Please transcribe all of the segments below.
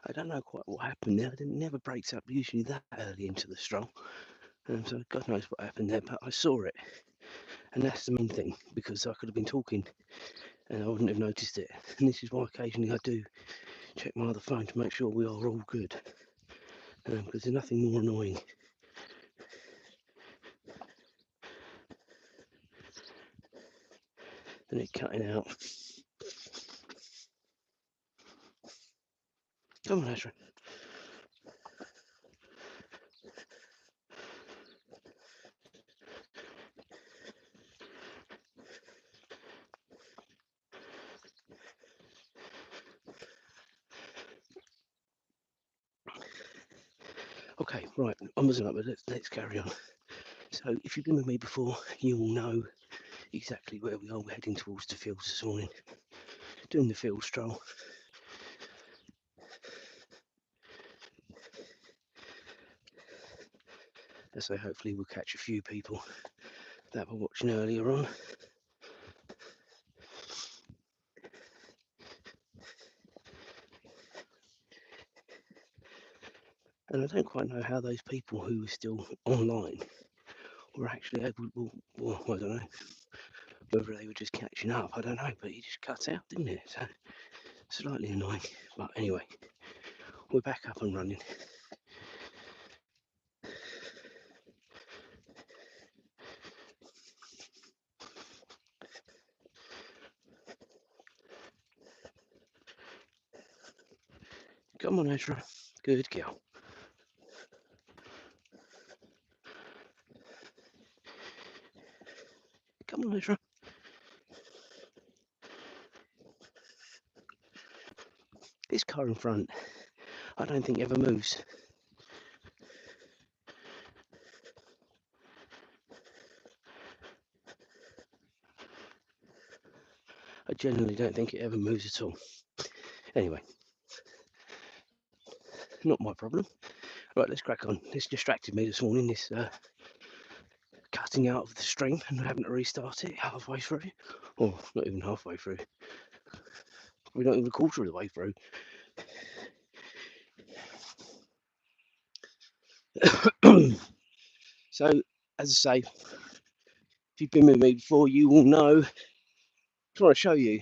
I don't know quite what happened there. It never breaks up usually that early into the stroll. So God knows what happened there, but I saw it. And that's the main thing, because I could have been talking and I wouldn't have noticed it. And this is why occasionally I do check my other phone to make sure we are all good. Because there's nothing more annoying than it cutting out. Come on, Azra. Okay, right, I'm wasn't up, but let's carry on. So, if you've been with me before, you will know exactly where we are. We're heading towards the fields this morning, doing the field stroll. So, hopefully, we'll catch a few people that were watching earlier on. And I don't quite know how those people who were still online were actually able, well, I don't know, whether they were just catching up, I don't know, but it just cut out, didn't it? So, slightly annoying. But anyway, we're back up and running. Come on, Ezra. Good girl. Come on, Ezra. This car in front, I don't think ever moves. I genuinely don't think it ever moves at all. Anyway, not my problem. Right, let's crack on. This distracted me this morning, this cutting out of the stream and having to restart it halfway through. Or not even halfway through. We're not even a quarter of the way through. So, as I say, if you've been with me before, you will know. I'm trying to show you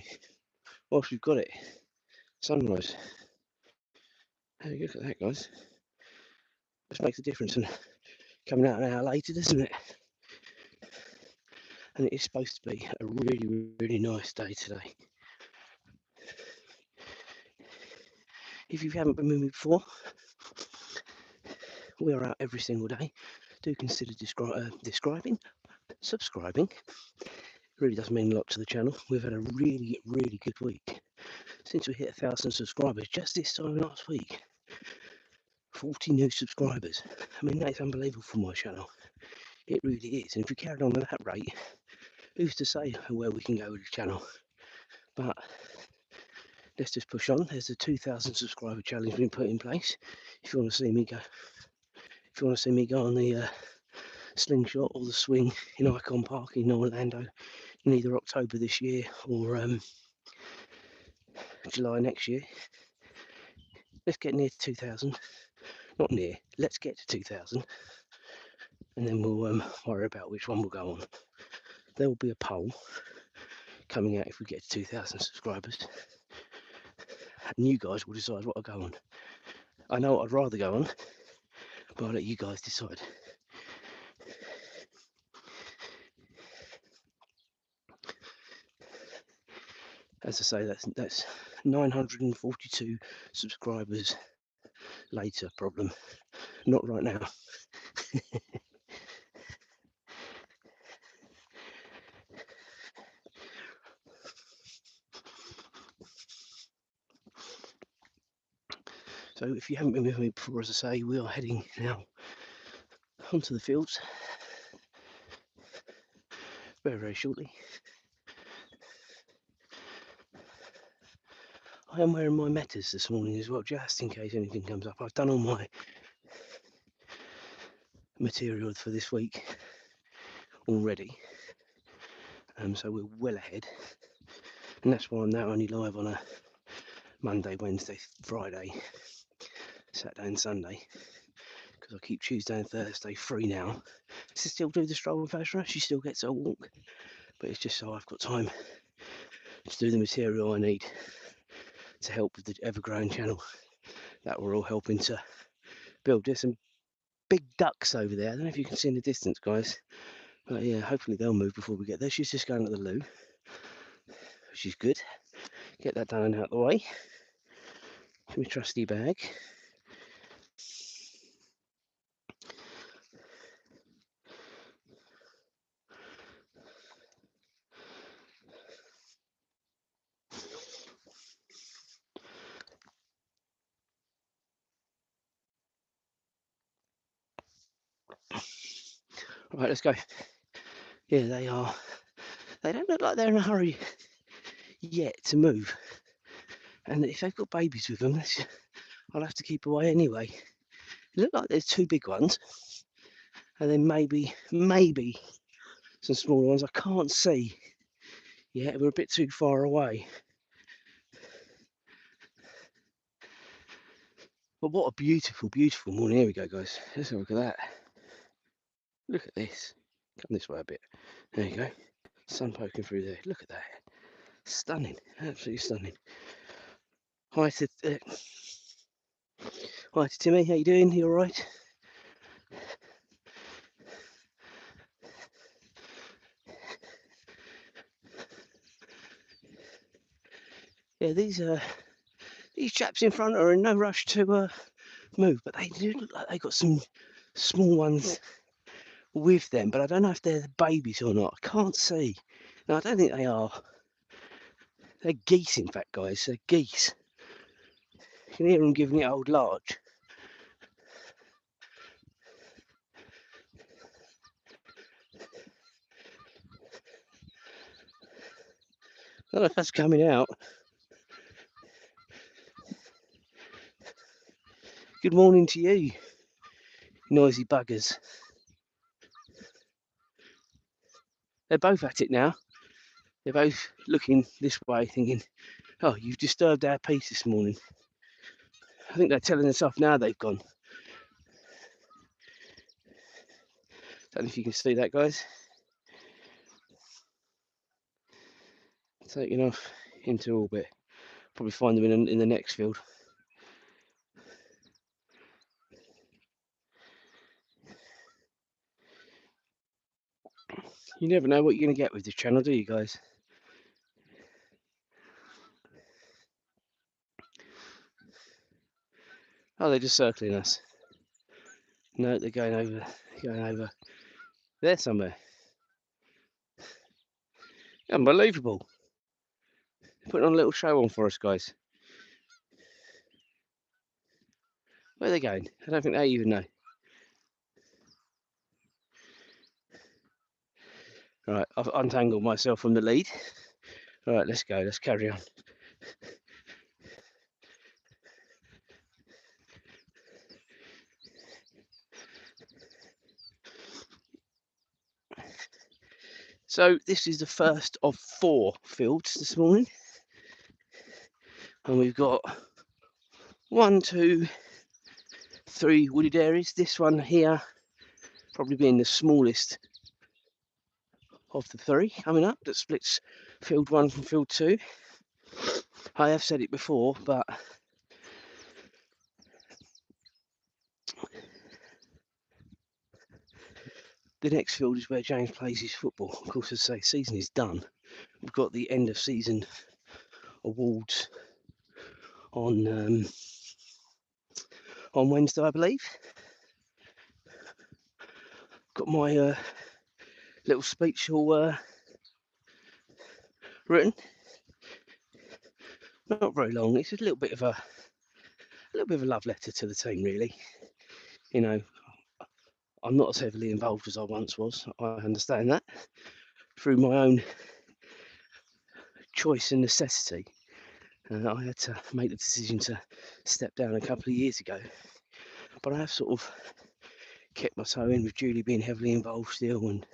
whilst we've got it. Sunrise. Hey, look at that, guys. This makes a difference, and coming out an hour later, doesn't it? And it is supposed to be a really, really nice day today. If you haven't been with me before, we are out every single day. Do consider subscribing. It really does mean a lot to the channel. We've had a really, really good week. Since we hit 1,000 subscribers just this time last week, 40 new subscribers. I mean, that's unbelievable for my channel. It really is. And if we carried on at that rate, who's to say where we can go with the channel? But let's just push on. There's a 2,000 subscriber challenge being put in place. If you want to see me go, on the slingshot or the swing in Icon Park in Orlando in either October this year or July next year, let's get near to 2,000. Not near. Let's get to 2,000, and then we'll worry about which one we'll go on. There will be a poll coming out if we get to 2,000 subscribers, and you guys will decide what I'll go on. I know what I'd rather go on, but I'll let you guys decide. As I say, that's 942 subscribers later problem. Not right now. So if you haven't been with me before, as I say, we are heading now onto the fields very, very shortly. I am wearing my Metas this morning as well, just in case anything comes up. I've done all my material for this week already, so we're well ahead, and that's why I'm now only live on a Monday, Wednesday, Friday, Saturday and Sunday, because I keep Tuesday and Thursday free now to still do the stroll with Azra. She still gets her walk, but it's just so I've got time to do the material I need to help with the ever-growing channel that we're all helping to build. There's some big ducks over there. I don't know if you can see in the distance, guys, but yeah, hopefully they'll move before we get there. She's just going to the loo, which is good. Get that done and out of the way. My trusty bag. Right, let's go. Yeah, they are. They don't look like they're in a hurry yet to move. And if they've got babies with them, I'll have to keep away anyway. It looks like there's two big ones, and then maybe some smaller ones. I can't see yet. We're a bit too far away. But what a beautiful, beautiful morning. Here we go, guys. Let's have a look at that. Look at this. Come this way a bit. There you go. Sun poking through there. Look at that. Stunning. Absolutely stunning. Hi to Timmy. How you doing? You all right? Yeah, these chaps in front are in no rush to move, but they do look like they got some small ones with them, but I don't know if they're babies or not. I can't see. No, I don't think they are. They're geese, in fact, guys. They're geese. You can hear them giving it old large. I don't know if that's coming out. Good morning to you, noisy buggers. They're both at it now. They're both looking this way, thinking, oh, you've disturbed our peace this morning. I think they're telling us off now they've gone. Don't know if you can see that, guys. Taking off into orbit. Probably find them in the next field. You never know what you're going to get with this channel, do you, guys? Oh, they're just circling us. No, they're going over. There somewhere. Unbelievable. Putting on a little show on for us, guys. Where are they going? I don't think they even know. Right, I've untangled myself from the lead. Right, let's go. Let's carry on. So this is the first of 4 fields this morning. And we've got 1, 2, 3 wooded areas. This one here probably being the smallest of the 3 coming up, that splits field 1 from field 2. I have said it before, but the next field is where James plays his football. Of course, as I say, season is done. We've got the end of season awards on Wednesday, I believe. Got my little speech all written. Not very long. It's a little bit of a love letter to the team, really. You know, I'm not as heavily involved as I once was. I understand that through my own choice and necessity. I had to make the decision to step down a couple of years ago, but I have sort of kept my toe in with Julie being heavily involved still, and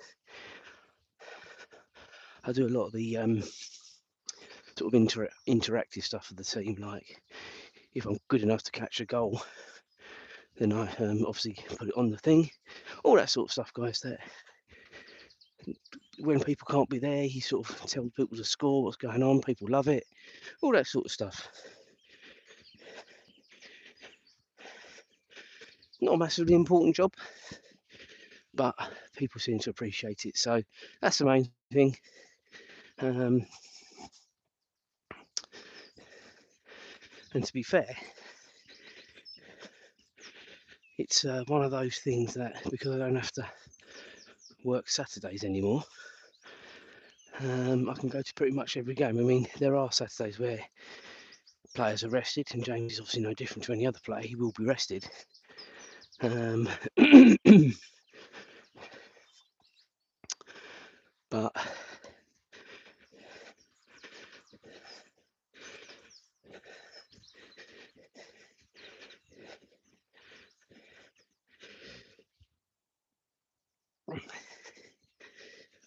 I do a lot of the sort of interactive stuff for the team, like if I'm good enough to catch a goal, Then I obviously put it on the thing, all that sort of stuff, guys. That when people can't be there, he sort of tells people the score, what's going on. People love it, all that sort of stuff. Not a massively important job, but people seem to appreciate it. So that's the main thing. And to be fair, it's one of those things that because I don't have to work Saturdays anymore, I can go to pretty much every game. I mean, there are Saturdays where players are rested, and James is obviously no different to any other player. He will be rested. But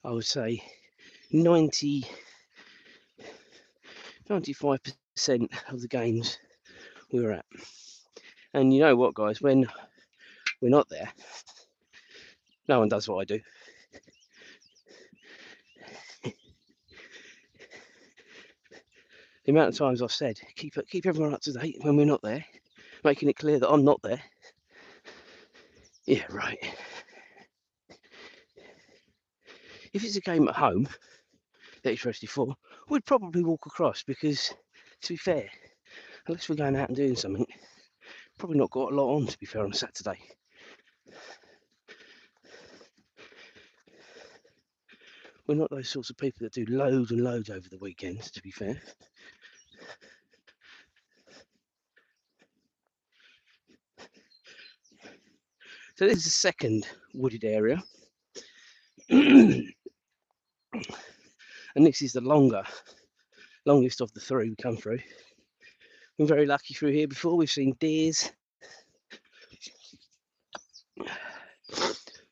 I would say 95% of the games we were at. And you know what, guys, when we're not there, no one does what I do. The amount of times I've said, keep everyone up to date when we're not there, making it clear that I'm not there. Yeah, right. If it's a game at home that he's rested for, we'd probably walk across because, to be fair, unless we're going out and doing something, probably not got a lot on, to be fair, on a Saturday. We're not those sorts of people that do loads and loads over the weekends, to be fair. So this is the second wooded area. And this is the longest of the three we come through. Been very lucky through here before. We've seen deers.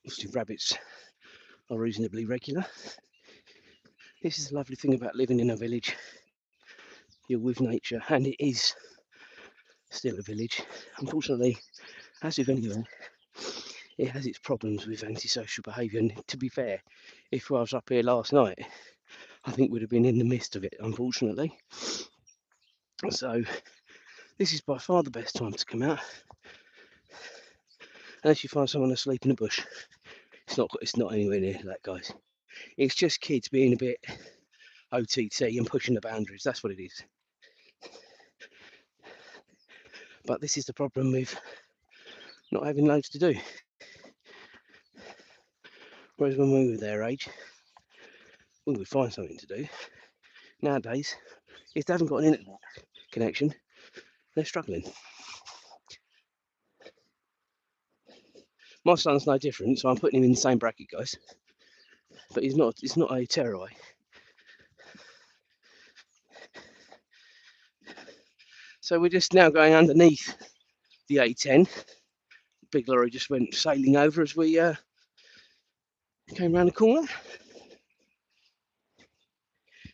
Obviously rabbits are reasonably regular. This is the lovely thing about living in a village. You're with nature, and it is still a village. Unfortunately, as with anywhere, it has its problems with antisocial behaviour. And to be fair, if I was up here last night, I think we'd have been in the midst of it, unfortunately. So this is by far the best time to come out, unless you find someone asleep in a bush. It's not anywhere near that, guys. It's just kids being a bit OTT and pushing the boundaries. That's what it is. But this is the problem with not having loads to do. Whereas when we were their age, we would find something to do. Nowadays, if they haven't got an internet connection, they're struggling. My son's no different, so I'm putting him in the same bracket, guys. But it's not a tearaway. So we're just now going underneath the A10. Big lorry just went sailing over as we came around the corner.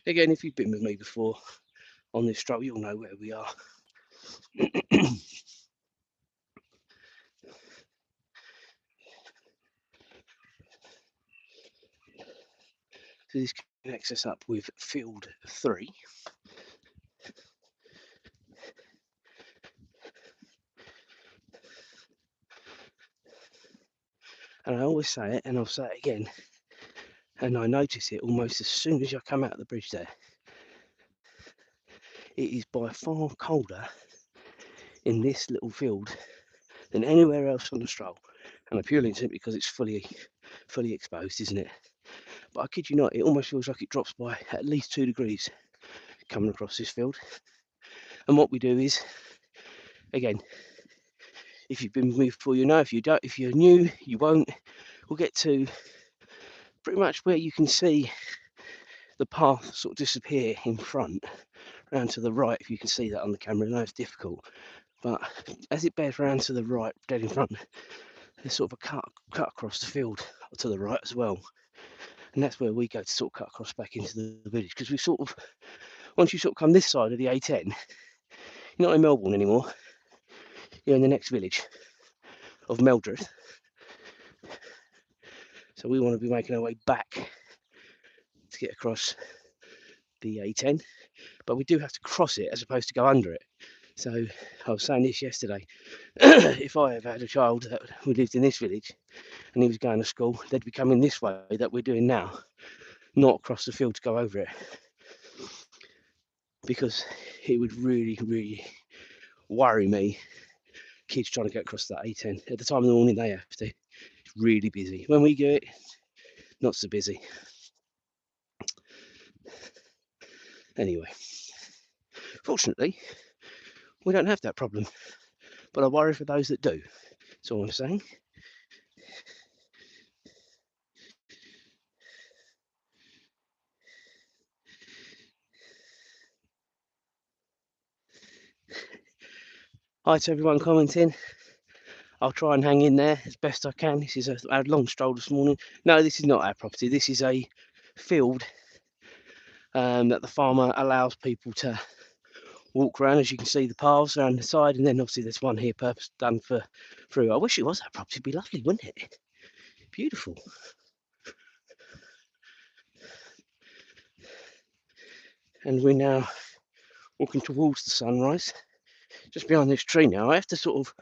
Again, if you've been with me before on this stroll, you'll know where we are. So this connects us up with field 3. And I always say it, and I'll say it again, and I notice it almost as soon as I come out of the bridge there. It is by far colder in this little field than anywhere else on the stroll. And I purely simply because it's fully exposed, isn't it? But I kid you not, it almost feels like it drops by at least 2 degrees coming across this field. And what we do is, again, if you've been with me before, you know. If you're new, you won't. We'll get to pretty much where you can see the path sort of disappear in front, round to the right. If you can see that on the camera, I know it's difficult, but as it bears round to the right, dead in front, there's sort of a cut across the field to the right as well. And that's where we go to sort of cut across back into the village, because we sort of, once you sort of come this side of the A10, you're not in Melbourne anymore, you're in the next village. of Meldreth. So we want to be making our way back to get across the A10, but we do have to cross it as opposed to go under it. So I was saying this yesterday, if I ever had a child who lived in this village and he was going to school, they'd be coming this way that we're doing now, not across the field to go over it, because it would really, really worry me, kids trying to get across that A10. At the time of the morning they have to. It's really busy. When we do it, not so busy. Anyway, fortunately, we don't have that problem, but I worry for those that do. That's all I'm saying. Hi to everyone commenting. I'll try and hang in there as best I can. This is a long stroll this morning. No, this is not our property. This is a field that the farmer allows people to walk around. As you can see, the paths around the side, and then obviously there's one here purpose done for through. I wish it was our property. It'd be lovely, wouldn't it? Beautiful. And we're now walking towards the sunrise. Just behind this tree now. I have to sort of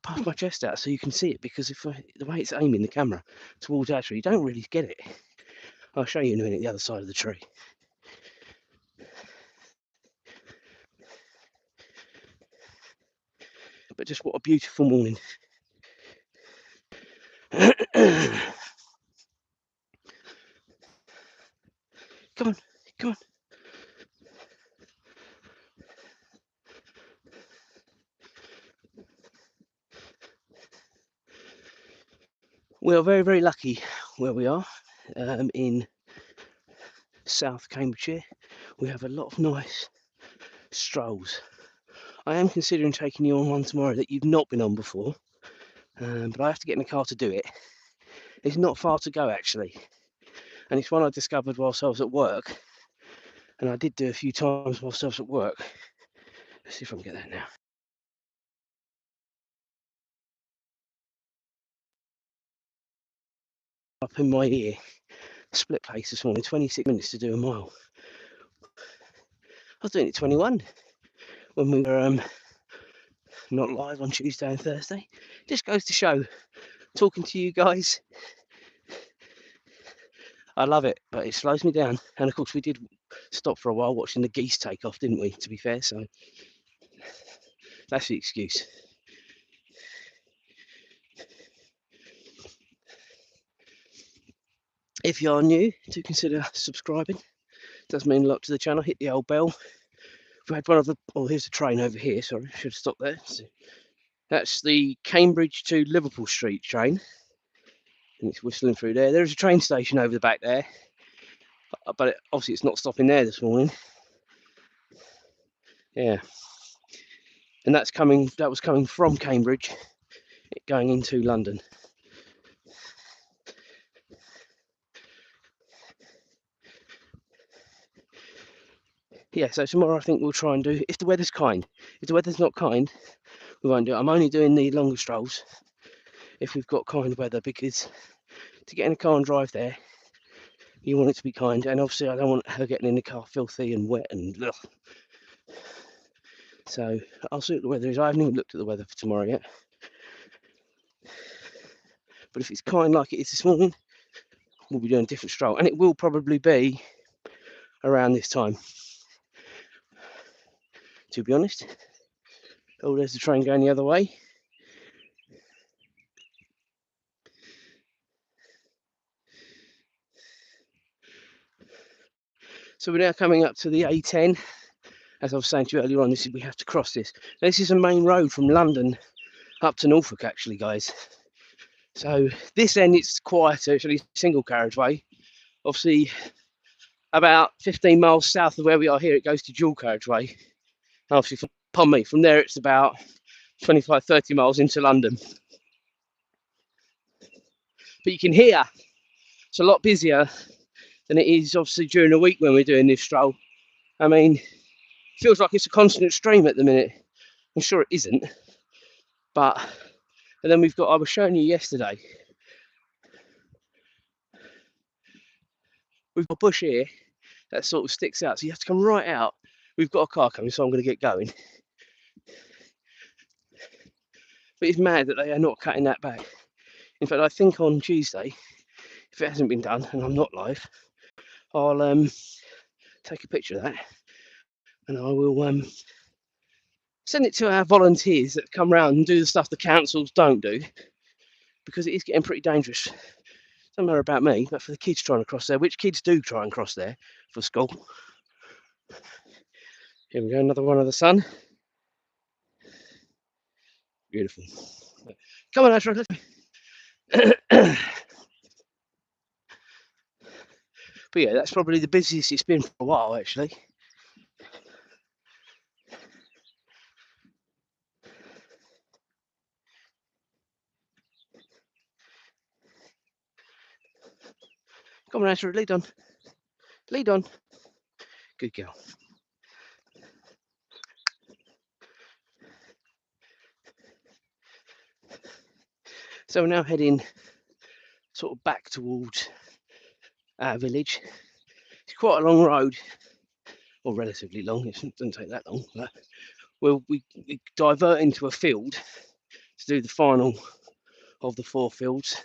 puff my chest out so you can see it, because if the way it's aiming the camera towards Azra, you don't really get it. I'll show you in a minute the other side of the tree. But just what a beautiful morning. Come on, come on. We are very, very lucky where we are in South Cambridgeshire. We have a lot of nice strolls. I am considering taking you on one tomorrow that you've not been on before, but I have to get in the car to do it. It's not far to go actually, and it's one I discovered whilst I was at work, and I did do a few times whilst I was at work. Let's see if I can get that now. Up in my ear, split pace this morning, 26 minutes to do a mile. I was doing it 21 when we were not live on Tuesday and Thursday. Just goes to show, talking to you guys, I love it, but it slows me down. And of course we did stop for a while watching the geese take off, didn't we, to be fair? So that's the excuse. If you are new, do consider subscribing. It does mean a lot to the channel. Hit the old bell. We've had one of the, oh, here's the train over here, sorry, should have stopped there. So that's the Cambridge to Liverpool Street train, and it's whistling through there. There's a train station over the back there, but obviously it's not stopping there this morning. Yeah, and that was coming from Cambridge, going into London. Yeah, so tomorrow I think we'll try and do, if the weather's kind. If the weather's not kind, we won't do it. I'm only doing the longer strolls if we've got kind weather, because to get in a car and drive there, you want it to be kind, and obviously I don't want her getting in the car filthy and wet and ugh. So I'll see what the weather is. I haven't even looked at the weather for tomorrow yet, but if it's kind like it is this morning, we'll be doing a different stroll, and it will probably be around this time, to be honest. Oh, there's the train going the other way. So we're now coming up to the A10. As I was saying to you earlier on, we have to cross this. This is a main road from London up to Norfolk, actually, guys. So this end it's quieter, it's only single carriageway. Obviously, about 15 miles south of where we are here, it goes to dual carriageway. Obviously, from there it's about 25, 30 miles into London. But you can hear it's a lot busier than it is obviously during the week when we're doing this stroll. I mean, it feels like it's a constant stream at the minute. I'm sure it isn't, but And then we've got, I was showing you yesterday, we've got a bush here that sort of sticks out, so you have to come right out. We've got a car coming, so I'm going to get going. But it's mad that they are not cutting that back. In fact, I think on Tuesday, if it hasn't been done and I'm not live, I'll take a picture of that and I will send it to our volunteers that come round and do the stuff the councils don't do, because it is getting pretty dangerous. Doesn't matter about me, but for the kids trying to cross there, which kids do try and cross there for school. Here we go, another one of the sun. Beautiful. Come on, Azra. But yeah, that's probably the busiest it's been for a while, actually. Come on, Azra, lead on. Lead on. Good girl. So we're now heading sort of back towards our village. It's quite a long road, or relatively long. It doesn't take that long. But we divert into a field to do the final of the 4 fields,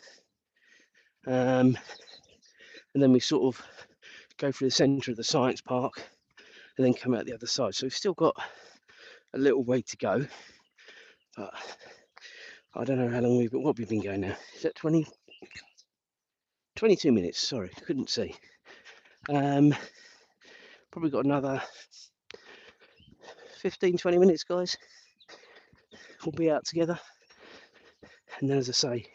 and then we sort of go through the centre of the science park and then come out the other side. So we've still got a little way to go, but I don't know how long what we've been going now. Is that 22 minutes? Sorry, couldn't see. Probably got another 15-20 minutes, guys. We'll be out together, and then, as I say,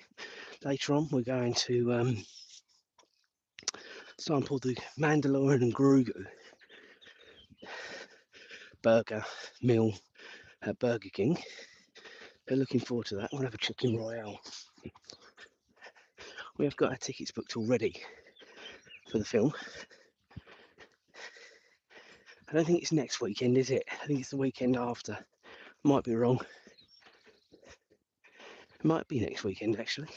later on we're going to sample the Mandalorian and Grogu burger meal at Burger King. They're looking forward to that. We'll have a chicken royale. We have got our tickets booked already for the film. I don't think it's next weekend, is it? I think it's the weekend after. Might be wrong. It might be next weekend, actually.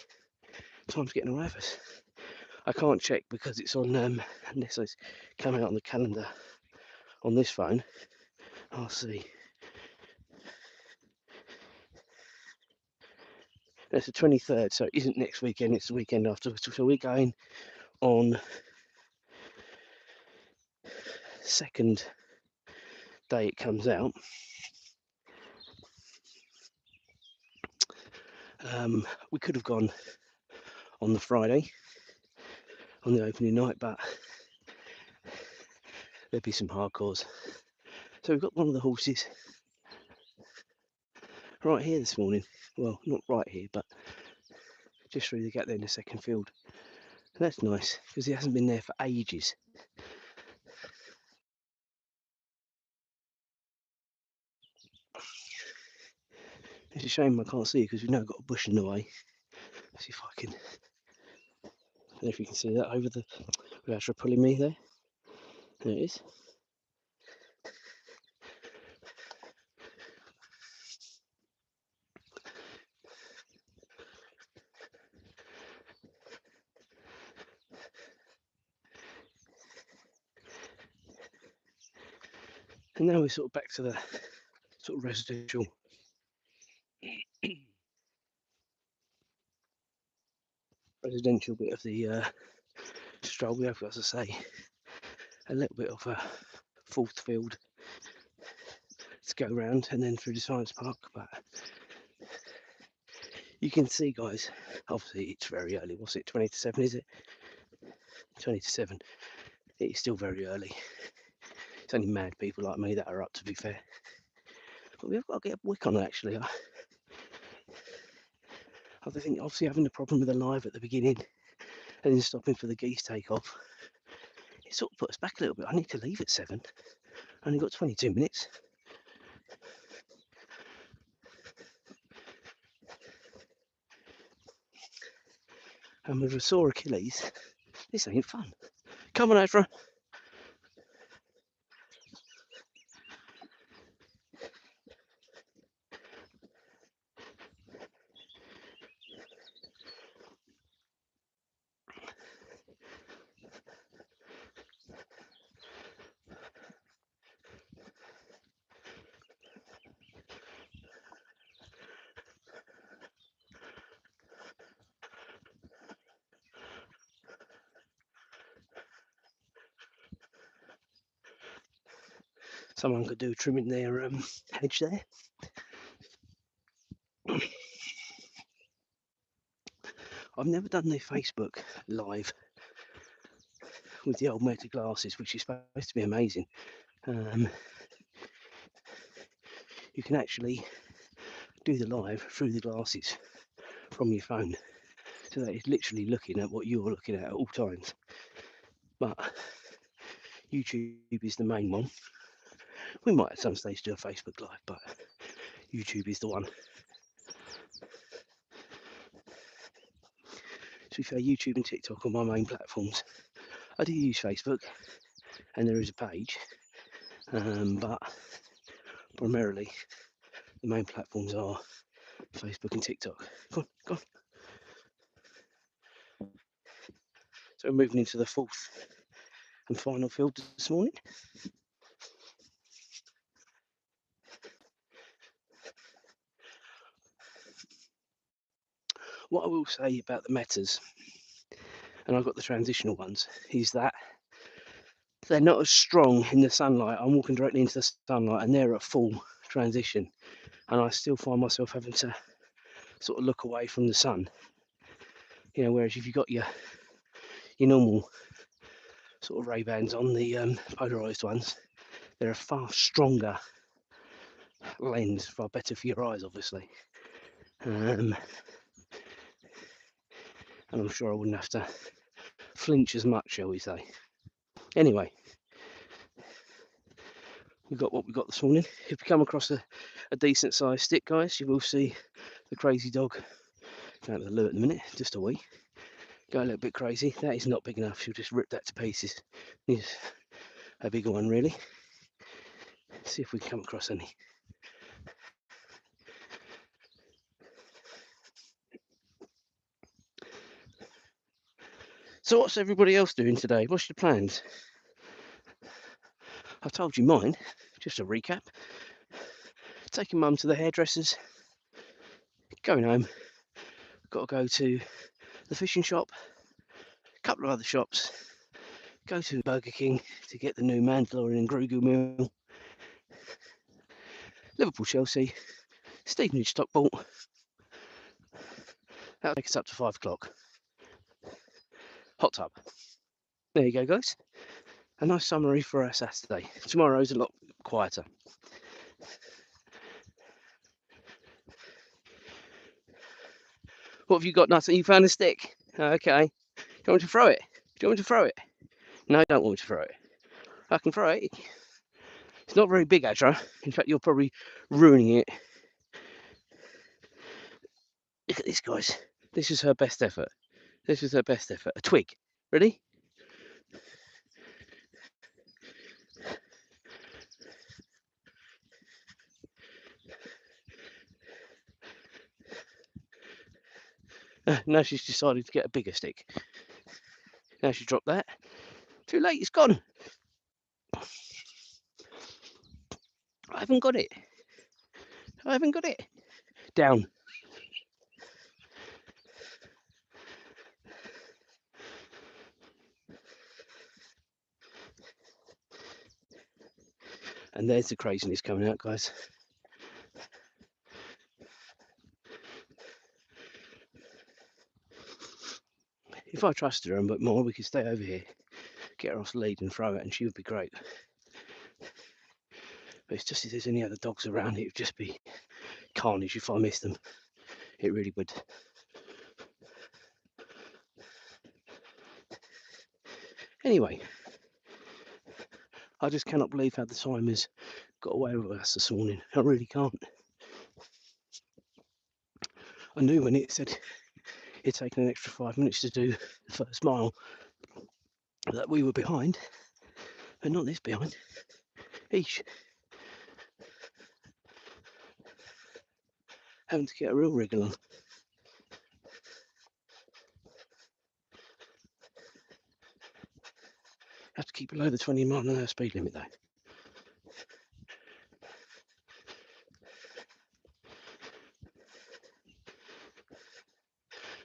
Time's getting away of us. I can't check because it's on, unless it's coming out on the calendar on this phone. I'll see. It's the 23rd, so it isn't next weekend, it's the weekend after. So we're going on second day it comes out. We could have gone on the Friday, on the opening night, but there'd be some hardcores. So we've got one of the horses right here this morning. Well, not right here, but just through the gap there in the second field. And that's nice, because he hasn't been there for ages. It's a shame I can't see because we've now got a bush in the way. Let's see if I can. I don't know if you can see that over the. We're actually pulling me there. There it is. And now we're sort of back to the sort of residential bit of the stroll. We have, as I say, a little bit of a fourth field to go around and then through the science park. But you can see, guys, obviously it's very early. What's it, 20 to 7, is it? 20 to 7. It's still very early. It's only mad people like me that are up, to be fair. But we have got to get a wick on it, actually. I think, obviously, having the problem with the live at the beginning and then stopping for the geese take-off, it sort of put us back a little bit. I need to leave at 7. I only got 22 minutes. And with a sore Achilles, this ain't fun. Come on, Azra. someone could do trimming their hedge there. I've never done the Facebook live with the old Meta glasses, which is supposed to be amazing. You can actually do the live through the glasses from your phone, so that it's literally looking at what you're looking at all times. But YouTube is the main one. We might at some stage do a Facebook live, but YouTube is the one. To be fair, YouTube and TikTok are my main platforms. I do use Facebook, and there is a page, but primarily the main platforms are Facebook and TikTok. Go on, go on. So we're moving into the fourth and final field this morning. What I will say about the metas, and I've got the transitional ones, is that they're not as strong in the sunlight. I'm walking directly into the sunlight and they're at full transition, and I still find myself having to sort of look away from the sun. You know, whereas if you've got your normal sort of Ray-Bans on, the polarized ones, they're a far stronger lens, far better for your eyes, obviously. And I'm sure I wouldn't have to flinch as much, shall we say. Anyway, we've got what we got this morning. If you come across a decent sized stick, guys, you will see the crazy dog out of the loo at the minute, just a wee. Go a little bit crazy. That is not big enough. She'll just rip that to pieces. Needs a bigger one, really. See if we can come across any. So what's everybody else doing today? What's your plans? I've told you mine. Just a recap. Taking mum to the hairdressers. Going home. Got to go to the fishing shop. A couple of other shops. Go to Burger King to get the new Mandalorian and Grogu meal. Liverpool, Chelsea. Stevenage, Stockport. That'll take us up to 5 o'clock. Hot tub. There you go, guys. A nice summary for our Saturday. Tomorrow's a lot quieter. What have you got, Nutter? You found a stick? Okay. Do you want me to throw it? Do you want me to throw it? No, I don't want me to throw it. I can throw it. It's not very big, Azra. In fact, you're probably ruining it. Look at this, guys. This is her best effort. This is her best effort. A twig. Ready? Now she's decided to get a bigger stick. Now she dropped that. Too late, it's gone. I haven't got it. I haven't got it. Down. And there's the craziness coming out, guys. If I trusted her a bit more, we could stay over here, get her off the lead and throw it, and she would be great. But it's just if there's any other dogs around, it would just be carnage if I missed them. It really would. Anyway, I just cannot believe how the time has got away with us this morning. I really can't. I knew when it said it'd taken an extra 5 minutes to do the first mile that we were behind, but not this behind. Eesh. Having to get a real wriggle on. Have to keep below the 20 mile an hour speed limit though.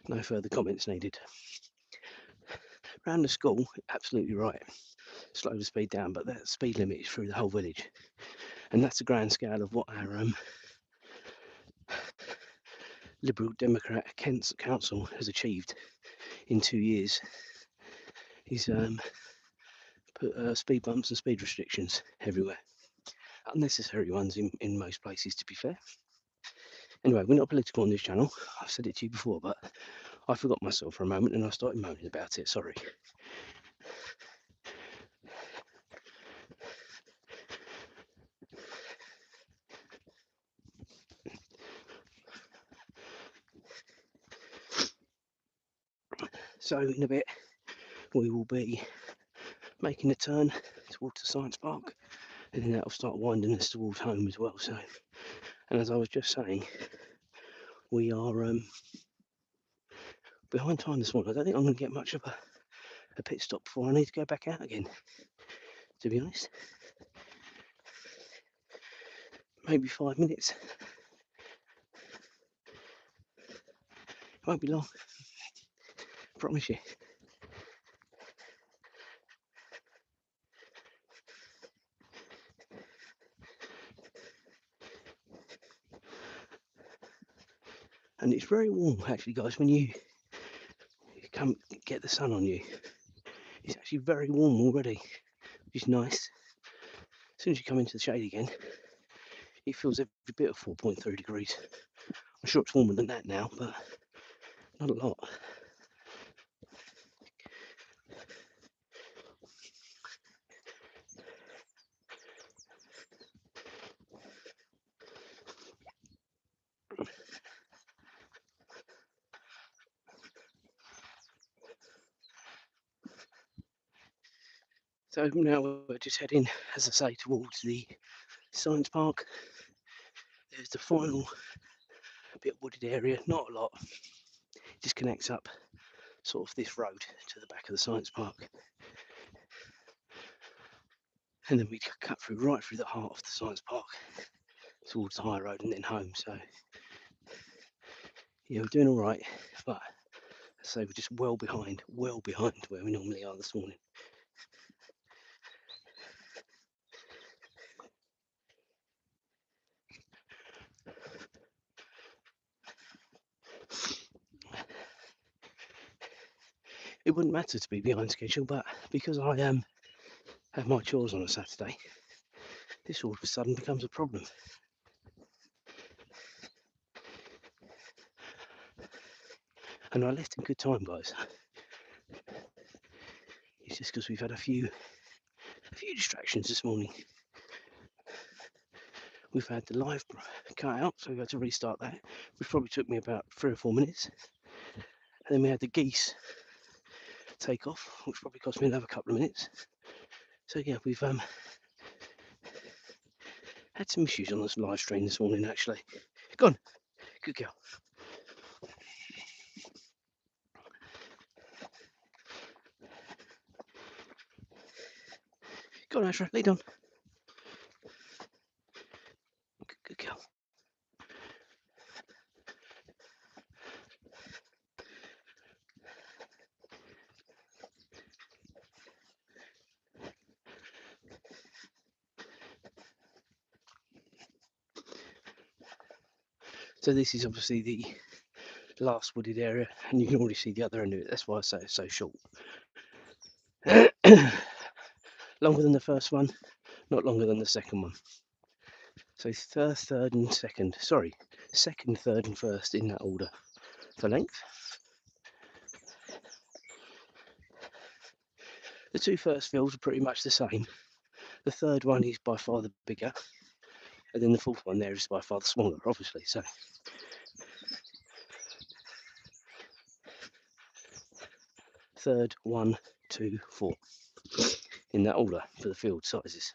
No further comments needed. Round the school, absolutely right. Slow the speed down, but that speed limit is through the whole village. And that's the grand scale of what our Liberal Democrat Kent Council has achieved in 2 years. He's put speed bumps and speed restrictions everywhere. Unnecessary ones in most places, to be fair. Anyway, we're not political on this channel. I've said it to you before, but I forgot myself for a moment and I started moaning about it. Sorry. So in a bit, we will be making a turn towards the science park, and then that'll start winding us towards home as well. So, and as I was just saying, we are behind time this morning. I don't think I'm going to get much of a pit stop before I need to go back out again, to be honest. Maybe 5 minutes. It won't be long, I promise you. And it's very warm actually, guys, when you come get the sun on you. It's actually very warm already, which is nice. As soon as you come into the shade again, it feels every bit of 4.3 degrees. I'm sure it's warmer than that now, but not a lot. So now we're just heading, as I say, towards the science park. There's the final bit of wooded area, not a lot. It just connects up sort of this road to the back of the science park. And then we cut through right through the heart of the science park towards the high road and then home. So yeah, we're doing all right, but as I say, we're just well behind where we normally are this morning. It wouldn't matter to be behind schedule, but because I have my chores on a Saturday, this all of a sudden becomes a problem. And I left in good time, guys. It's just because we've had a few distractions this morning. We've had the live cut out, so we had to restart that, which probably took me about 3 or 4 minutes. And then we had the geese take off, which probably cost me another couple of minutes. So yeah, we've had some issues on this live stream this morning, actually. Go on, good girl. Go on, Azra, lead on. Good girl. So this is obviously the last wooded area, and you can already see the other end of it. That's why I say it's so short. Longer than the first one, not longer than the second one. So third and second. Sorry, second, third, and first in that order for length. The two first fields are pretty much the same. The third one is by far the bigger, and then the fourth one there is by far the smaller, obviously. So third, 1, 2, 4, in that order for the field sizes.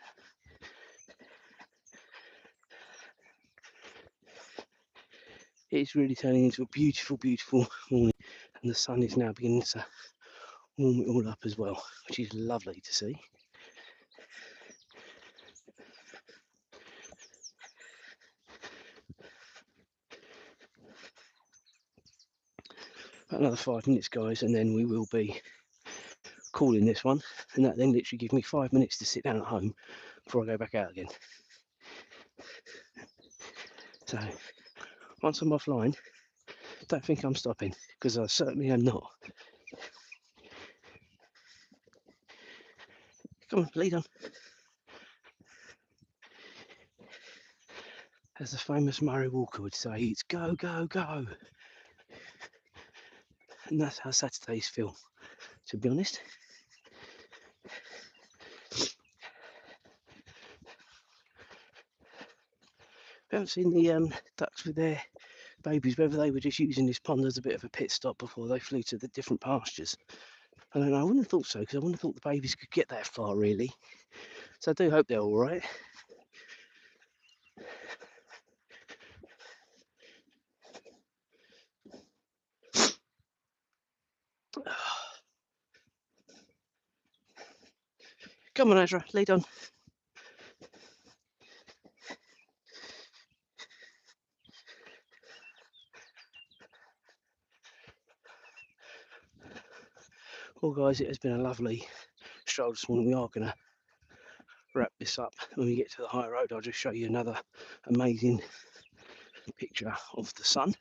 It's really turning into a beautiful, beautiful morning, and the sun is now beginning to warm it all up as well, which is lovely to see. About another 5 minutes, guys, and then we will be calling this one, and that then literally gives me 5 minutes to sit down at home before I go back out again. So once I'm offline, don't think I'm stopping, because I certainly am not. Come on, lead on. As the famous Murray Walker would say, it's go, go, go. And that's how Saturdays feel, to be honest. We haven't seen the ducks with their babies, whether they were just using this pond as a bit of a pit stop before they flew to the different pastures. I don't know, I wouldn't have thought so, because I wouldn't have thought the babies could get that far, really. So I do hope they're all right. Come on, Azra, lead on. Well, guys, it has been a lovely stroll this morning. We are going to wrap this up. When we get to the high road, I'll just show you another amazing picture of the sun,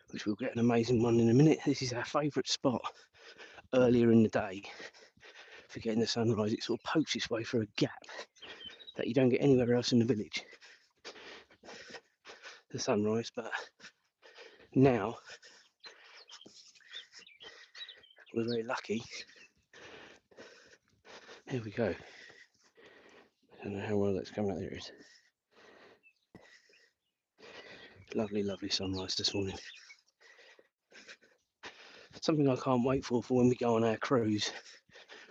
which we'll get an amazing one in a minute. This is our favourite spot earlier in the day for getting the sunrise. It sort of pokes its way through a gap that you don't get anywhere else in the village, the sunrise. But now we're very lucky. Here we go. I don't know how well that's coming out. There it is. Lovely, lovely sunrise this morning. Something I can't wait for when we go on our cruise,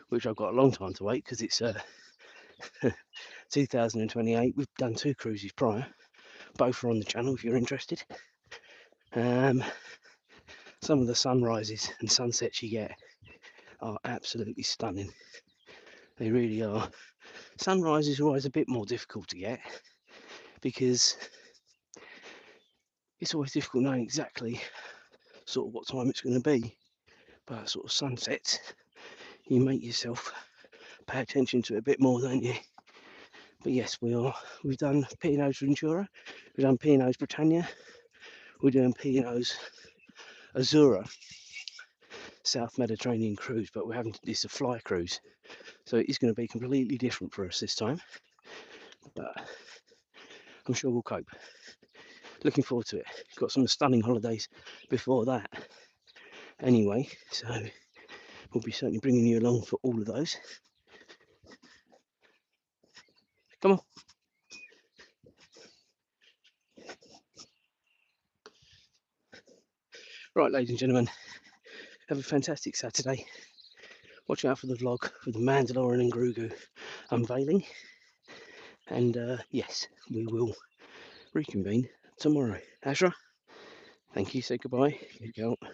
which I've got a long time to wait, because it's 2028. We've done 2 cruises prior. Both are on the channel if you're interested. Some of the sunrises and sunsets you get are absolutely stunning. They really are. Sunrise is always a bit more difficult to get, because it's always difficult knowing exactly sort of what time it's going to be. But sort of sunsets, you make yourself pay attention to it a bit more, don't you? But yes, we've done P&O's Ventura, we've done P&O's Britannia, we're doing P&O's Azra South Mediterranean cruise, but we're having this a fly cruise, so it is going to be completely different for us this time, but I'm sure we'll cope. Looking forward to it. Got some stunning holidays before that anyway, so we'll be certainly bringing you along for all of those. Come on. Right, ladies and gentlemen, have a fantastic Saturday. Watch out for the vlog with the Mandalorian and Grogu unveiling. And yes, we will reconvene tomorrow. Azra, thank you. Say goodbye. Here you go.